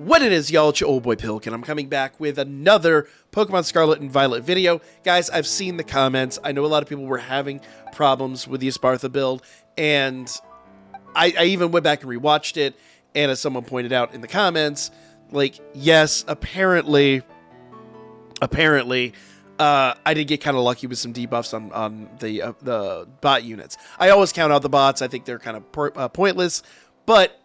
What it is, y'all, it's your old boy Pilk, and I'm coming back with another Pokemon Scarlet and Violet video. Guys, I've seen the comments. I know a lot of people were having problems with the Espathra build, and I even went back and rewatched it, and as someone pointed out in the comments, like, yes, apparently, I did get kind of lucky with some debuffs on the bot units. I always count out the bots. I think they're kind of pointless, but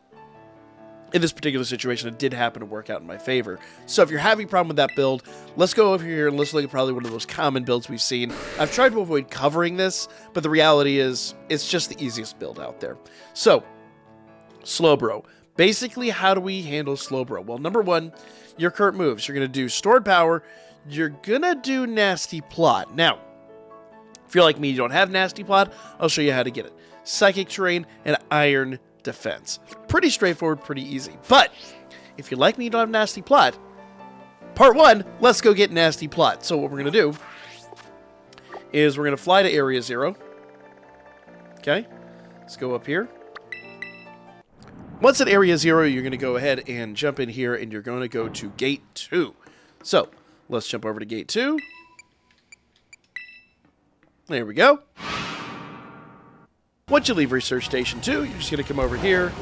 in this particular situation, it did happen to work out in my favor. So if you're having a problem with that build, let's go over here and let's look at probably one of the most common builds we've seen. I've tried to avoid covering this, but the reality is it's just the easiest build out there. So, Slowbro. Basically, how do we handle Slowbro? Well, number one, your current moves. You're going to do Stored Power. You're going to do Nasty Plot. Now, if you're like me, you don't have Nasty Plot, I'll show you how to get it. Psychic Terrain and Iron Defense. Pretty straightforward, pretty easy. But if you're like me, you don't have Nasty Plot, part one, let's go get Nasty Plot. So what we're going to do is we're going to fly to Area 0. Okay, let's go up here. Once at Area 0, you're going to go ahead and jump in here, and you're going to go to Gate 2. So let's jump over to Gate 2. There we go. Once you leave Research Station 2, you're just going to come over here,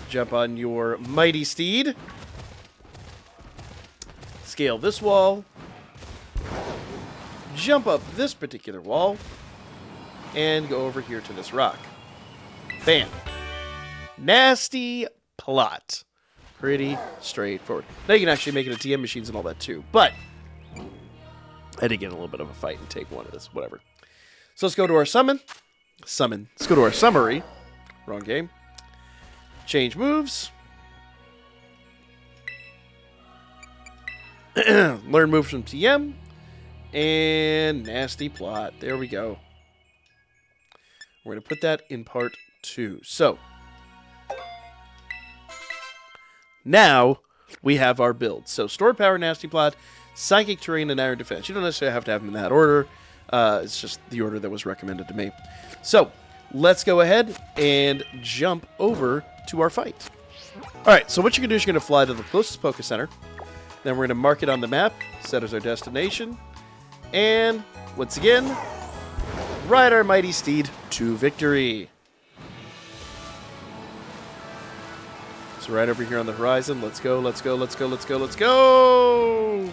jump on your Mighty Steed, scale this wall, jump up this particular wall, and go over here to this rock. Bam. Nasty Plot. Pretty straightforward. Now you can actually make it a TM machines and all that too, but I did get in a little bit of a fight and take one of this, whatever. So let's go to our summon. Let's go to our summary. Wrong game. Change moves. Learn moves from TM. And Nasty Plot. There we go. We're going to put that in part 2. So, now we have our build. So, Stored Power, Nasty Plot, Psychic Terrain, and Iron Defense. You don't necessarily have to have them in that order. It's just the order that was recommended to me. So, let's go ahead and jump over to our fight. Alright, so what you're going to do is you're going to fly to the closest Poké Center. Then we're going to mark it on the map, set as our destination. And, once again, ride our Mighty Steed to victory. So right over here on the horizon, let's go, let's go, let's go, let's go, let's go!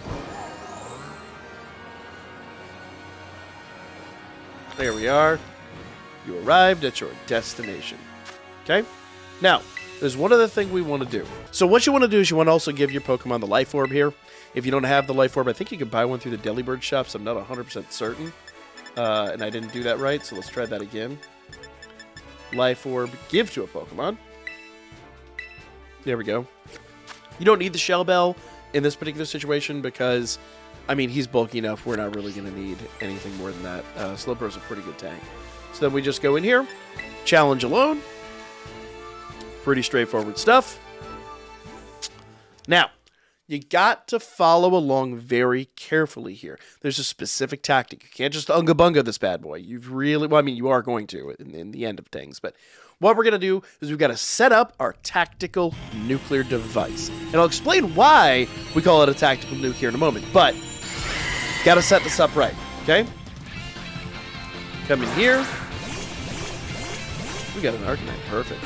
There we are. You arrived at your destination. Okay? Now, there's one other thing we want to do. So what you want to do is you want to also give your Pokemon the Life Orb here. If you don't have the Life Orb, I think you can buy one through the Delibird shops. I'm not 100% certain. And I didn't do that right, so let's try that again. Life Orb, give to a Pokemon. There we go. You don't need the Shell Bell in this particular situation because, I mean, he's bulky enough. We're not really going to need anything more than that. Slowbro's a pretty good tank. So then we just go in here. Challenge alone. Pretty straightforward stuff. Now, you got to follow along very carefully here. There's a specific tactic. You can't just unga-bunga this bad boy. You've really, well, I mean, you are going to in the end of things. But what we're going to do is we've got to set up our tactical nuclear device. And I'll explain why we call it a tactical nuke here in a moment. But, got to set this up right, okay? Come in here. We got an Arcanine. Perfect.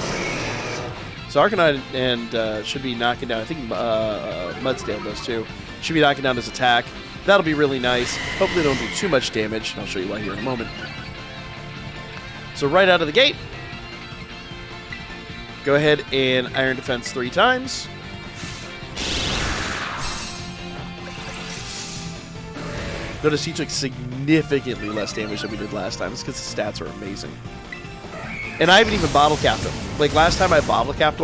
So Arcanine and should be knocking down, I think Mudsdale does too, should be knocking down his attack. That'll be really nice. Hopefully they don't do too much damage. I'll show you why here in a moment. So right out of the gate, go ahead and Iron Defense 3 times. Notice he took significantly less damage than we did last time. It's because the stats are amazing. And I haven't even bottle capped him. Like last time I bottle capped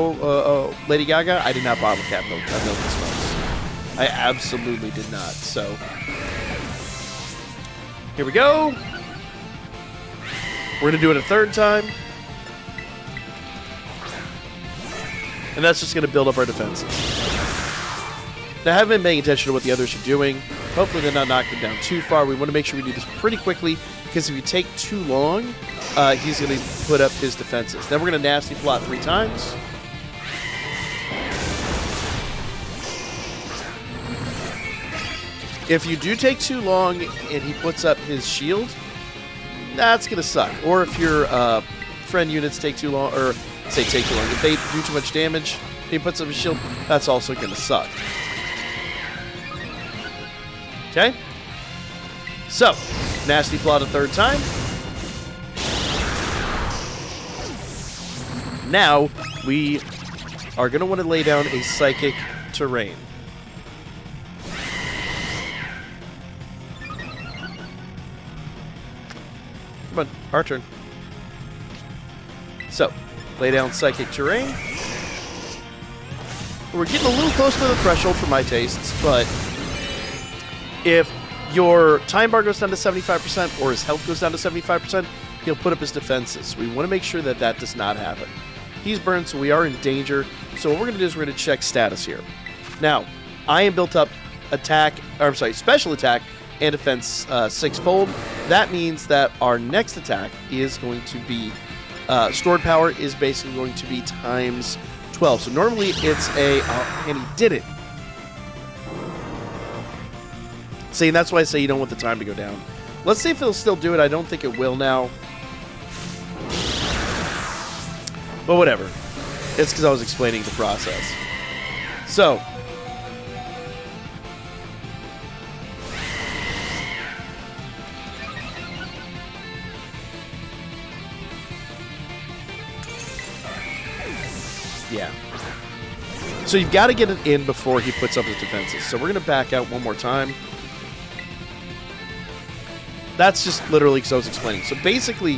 Lady Gaga, I did not bottle cap no spells. I absolutely did not. So here we go. We're gonna do it a third time. And that's just gonna build up our defenses. Now I haven't been paying attention to what the others are doing. Hopefully they're not knocking down too far. We want to make sure we do this pretty quickly because if you take too long, he's going to put up his defenses. Then we're going to Nasty Plot 3 times. If you do take too long and he puts up his shield, that's going to suck. Or if your friend units take too long, or say take too long, if they do too much damage, he puts up his shield, that's also going to suck. Okay? So, nasty plot a third time. Now, we are going to want to lay down a psychic terrain. Come on, our turn. So, lay down psychic terrain. We're getting a little close to the threshold for my tastes, but if your time bar goes down to 75% or his health goes down to 75%, he'll put up his defenses. We want to make sure that that does not happen. He's burned, so we are in danger. So what we're going to do is we're going to check status here. Now, I am built up special attack and defense sixfold. That means that our next attack is going to be stored power is basically going to be times 12. So normally it's and he did it. See, and that's why I say you don't want the time to go down. Let's see if it'll still do it. I don't think it will now. But whatever. It's because I was explaining the process. So. Yeah. So you've got to get it in before he puts up his defenses. So we're going to back out one more time. That's just literally because I was explaining. So basically,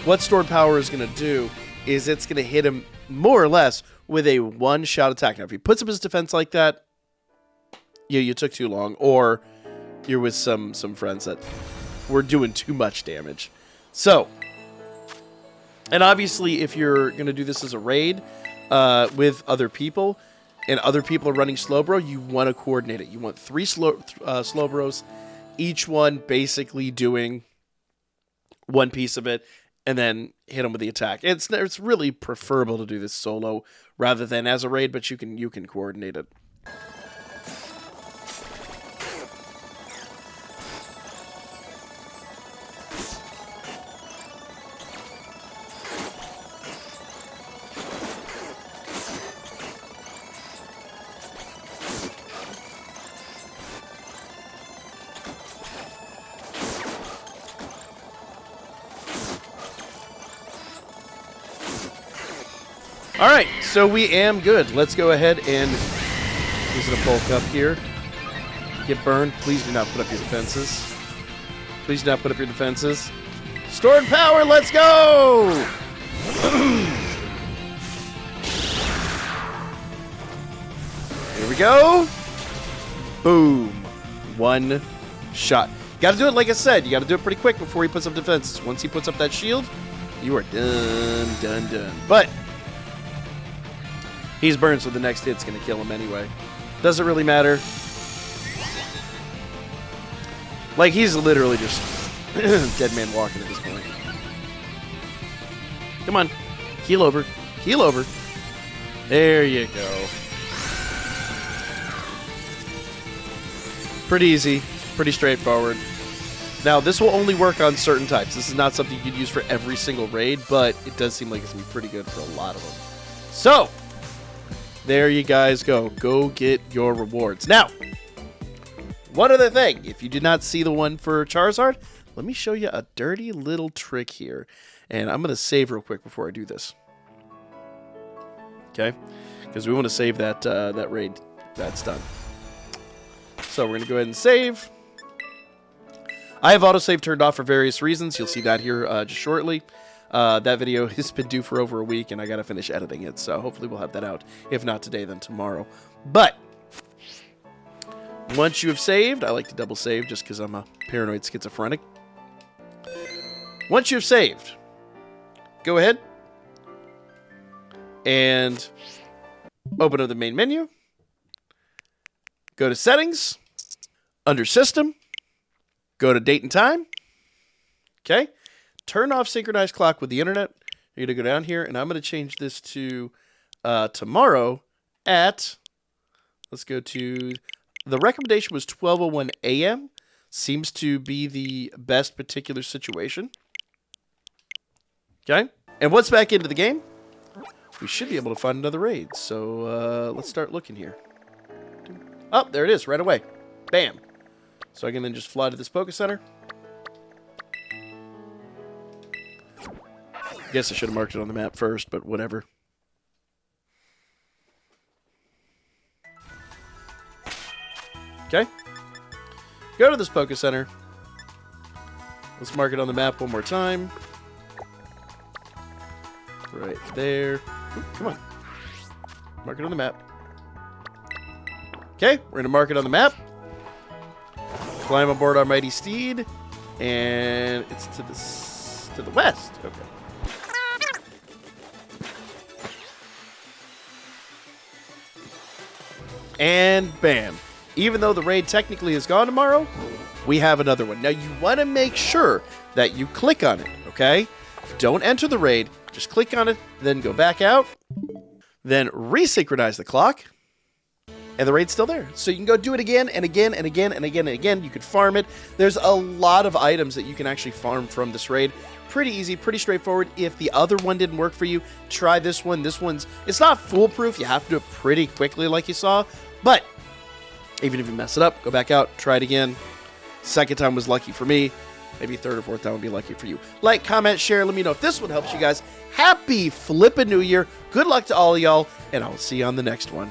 what stored power is going to do is it's going to hit him more or less with a one-shot attack. Now, if he puts up his defense like that, you took too long, or you're with some friends that were doing too much damage. So, and obviously, if you're going to do this as a raid with other people, and other people are running Slowbro, you want to coordinate it. You want 3 Slowbros, each one basically doing one piece of it, and then hit them with the attack. It's really preferable to do this solo rather than as a raid, but you can coordinate it. Alright, so we am good. Let's go ahead and use it a bulk up here. Get burned. Please do not put up your defenses. Please do not put up your defenses. Stored power, let's go! Here we go. Boom. One shot. Got to do it like I said. You got to do it pretty quick before he puts up defenses. Once he puts up that shield, you are done. But he's burned, so the next hit's going to kill him anyway. Doesn't really matter. Like, he's literally just dead man walking at this point. Come on. Heal over. Heal over. There you go. Pretty easy. Pretty straightforward. Now, this will only work on certain types. This is not something you could use for every single raid, but it does seem like it's going to be pretty good for a lot of them. So, there you guys go. Go get your rewards. Now, one other thing. If you did not see the one for Charizard, let me show you a dirty little trick here. And I'm going to save real quick before I do this. Okay? Because we want to save that, that raid. That's done. So we're going to go ahead and save. I have autosave turned off for various reasons. You'll see that here just shortly. That video has been due for over a week, and I got to finish editing it. So hopefully we'll have that out. If not today, then tomorrow. But once you have saved, I like to double save just because I'm a paranoid schizophrenic. Once you've saved, go ahead and open up the main menu. Go to Settings. Under System. Go to Date and Time. Okay. Turn off Synchronized Clock with the Internet. You're going to go down here, and I'm going to change this to tomorrow at, let's go to The recommendation was 12:01 a.m. Seems to be the best particular situation. Okay. And once back into the game, we should be able to find another raid. So let's start looking here. Oh, there it is right away. Bam. So I can then just fly to this Poké Center. Guess I should have marked it on the map first, but whatever. Okay. Go to this Poké Center. Let's mark it on the map one more time. Right there. Ooh, come on. Mark it on the map. Okay, we're going to mark it on the map. Climb aboard our mighty steed. And it's to the west. Okay. And bam. Even though the raid technically is gone tomorrow, we have another one. Now, you want to make sure that you click on it, okay? Don't enter the raid. Just click on it, then go back out. Then resynchronize the clock. And the raid's still there. So you can go do it again and again and again and again and again. You can farm it. There's a lot of items that you can actually farm from this raid. Pretty easy, pretty straightforward. If the other one didn't work for you, try this one. This one's, it's not foolproof. You have to do it pretty quickly like you saw. But even if you mess it up, go back out, try it again. Second time was lucky for me. Maybe third or fourth time would be lucky for you. Like, comment, share. Let me know if this one helps you guys. Happy flippin' New Year. Good luck to all of y'all. And I'll see you on the next one.